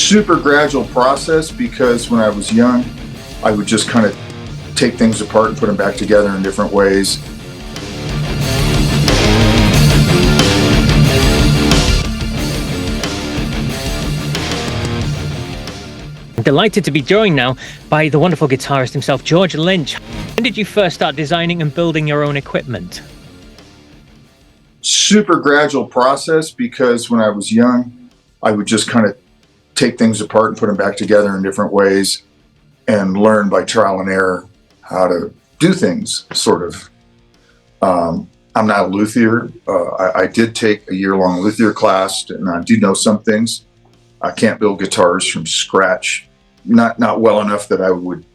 super gradual process, because when I was young, I would just kind of take things apart and put them back together in different ways. I'm delighted to be joined now by the wonderful guitarist himself, George Lynch. When did you first start designing and building your own equipment? Super gradual process, because when I was young, I would just kind of take things apart and put them back together in different ways and learn by trial and error how to do things, sort of. I'm not a luthier. I did take a year-long luthier class, and I do know some things. I can't build guitars from scratch, not well enough that I would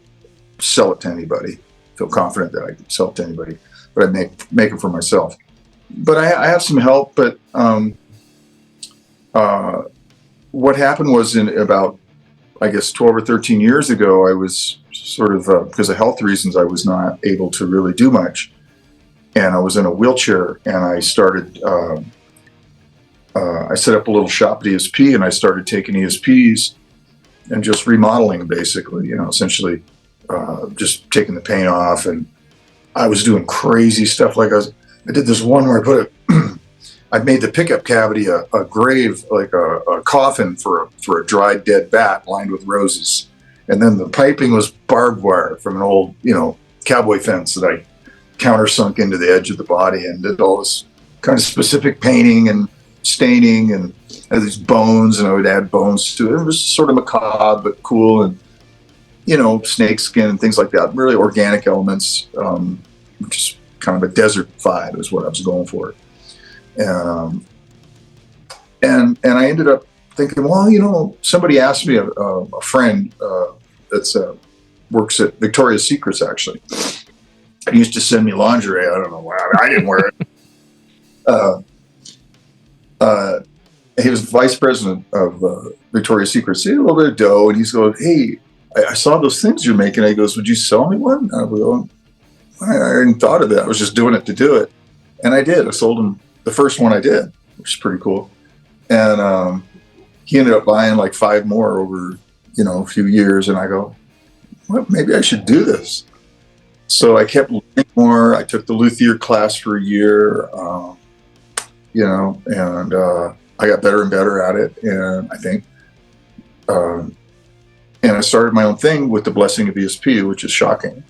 sell it to anybody, feel confident that I could sell it to anybody, but I make it for myself. But I have some help. But what happened was, in about, I guess, 12 or 13 years ago, I was sort of, because of health reasons, I was not able to really do much. And I was in a wheelchair, and I started, I set up a little shop at ESP, and I started taking ESPs and just remodeling them, basically, essentially just taking the paint off. And I was doing crazy stuff. Like I did this one where I put I made the pickup cavity a grave, like a coffin for a dried dead bat lined with roses. And then the piping was barbed wire from an old, cowboy fence that I countersunk into the edge of the body, and did all this kind of specific painting and staining, and had these bones, and I would add bones to it. It was sort of macabre, but cool, and, snake skin and things like that. Really organic elements, which is kind of a desert vibe is what I was going for. And I ended up thinking, well, somebody asked me, a friend that's works at Victoria's Secrets, actually. He used to send me lingerie. I don't know why. I didn't wear it. He was vice president of Victoria's Secrets. He had a little bit of dough, and he's going, "Hey, I saw those things you're making." He goes, "Would you sell me one?" And I was going, I hadn't thought of it. I was just doing it to do it. And I did. I sold him the first one I did, which is pretty cool. And he ended up buying like 5 more over, a few years. And I go, well, maybe I should do this. So I kept learning more. I took the luthier class for a year, and I got better and better at it. And I think, and I started my own thing with the blessing of ESP, which is shocking.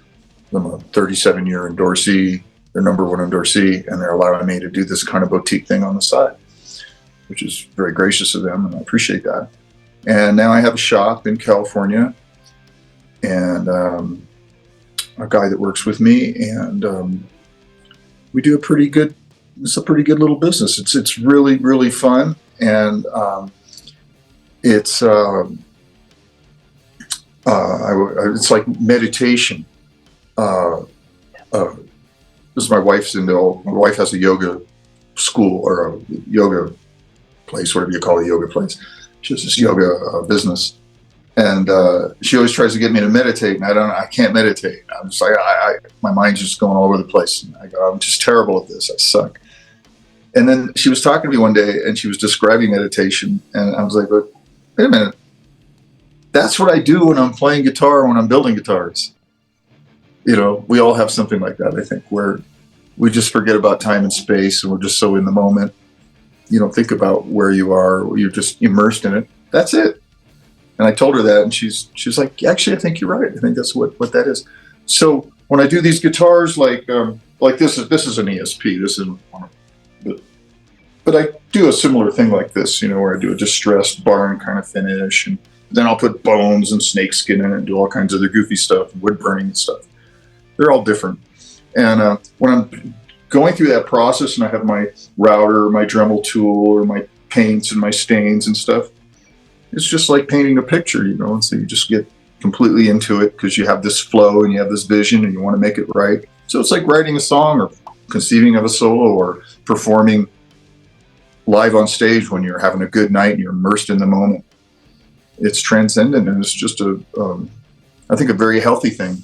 I'm a 37-year endorsee, their number 1 endorsee, and they're allowing me to do this kind of boutique thing on the side, which is very gracious of them, and I appreciate that. And now I have a shop in California, and a guy that works with me, and we do it's a pretty good little business. It's really, really fun, and it's like meditation. This is my wife's into. My wife has a yoga school, or a yoga place, whatever you call a yoga place. She has this yoga business, and she always tries to get me to meditate, and I can't meditate. I'm just like, my mind's just going all over the place. And I go, I'm just terrible at this. I suck. And then she was talking to me one day, and she was describing meditation, and I was like, but wait a minute. That's what I do when I'm playing guitar, when I'm building guitars. We all have something like that, I think, where we just forget about time and space, and we're just so in the moment. You don't think about where you are, you're just immersed in it. That's it. And I told her that, and she's like, actually, I think you're right. I think that's what that is. So when I do these guitars, like this is an ESP. This isn't one of, but I do a similar thing like this, where I do a distressed barn kind of finish, and then I'll put bones and snakeskin in it and do all kinds of other goofy stuff, wood burning and stuff. They're all different. And when I'm going through that process, and I have my router, my Dremel tool, or my paints and my stains and stuff, it's just like painting a picture, and so you just get completely into it because you have this flow and you have this vision and you want to make it right. So it's like writing a song, or conceiving of a solo, or performing live on stage when you're having a good night and you're immersed in the moment. It's transcendent, and it's just I think, a very healthy thing.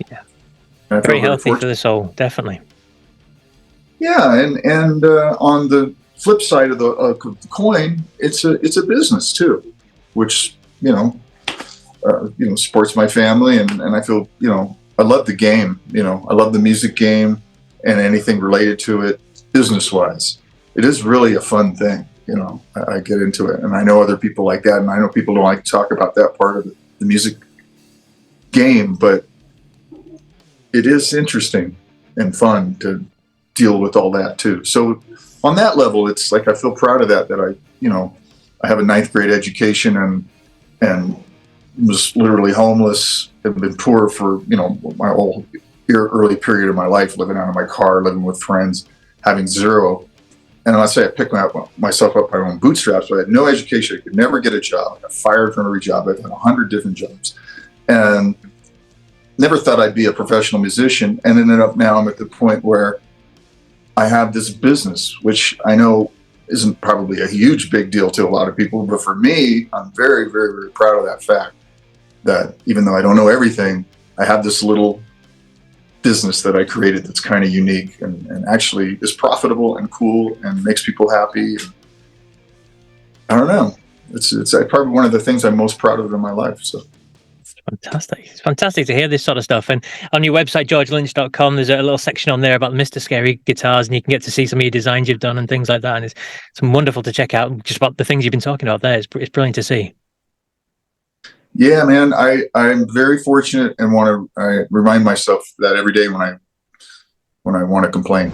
Yeah. Very healthy for the soul, definitely. Yeah, and on the flip side of the coin, it's a business too, which supports my family, and I feel, I love the game. I love the music game and anything related to it, business wise. It is really a fun thing. I get into it, and I know other people like that, and I know people don't like to talk about that part of the music game, but it is interesting and fun to deal with all that too. So on that level, it's like I feel proud of that I have a 9th grade education and was literally homeless, have been poor for my whole early period of my life, living out of my car, living with friends, having zero. And I say I picked myself up by my own bootstraps, but I had no education. I could never get a job. I got fired from every job. I've had 100 different jobs, and never thought I'd be a professional musician. And ended up now I'm at the point where I have this business, which I know isn't probably a huge big deal to a lot of people, but for me, I'm very, very, very proud of that fact that even though I don't know everything, I have this little business that I created that's kind of unique and actually is profitable and cool and makes people happy. I don't know. It's probably one of the things I'm most proud of in my life. So. Fantastic. It's fantastic to hear this sort of stuff. And on your website, georgelynch.com, there's a little section on there about Mr. Scary guitars, and you can get to see some of your designs you've done and things like that. And it's wonderful to check out just about the things you've been talking about there. It's brilliant to see. Yeah, man, I'm very fortunate, and I remind myself that every day when I want to complain.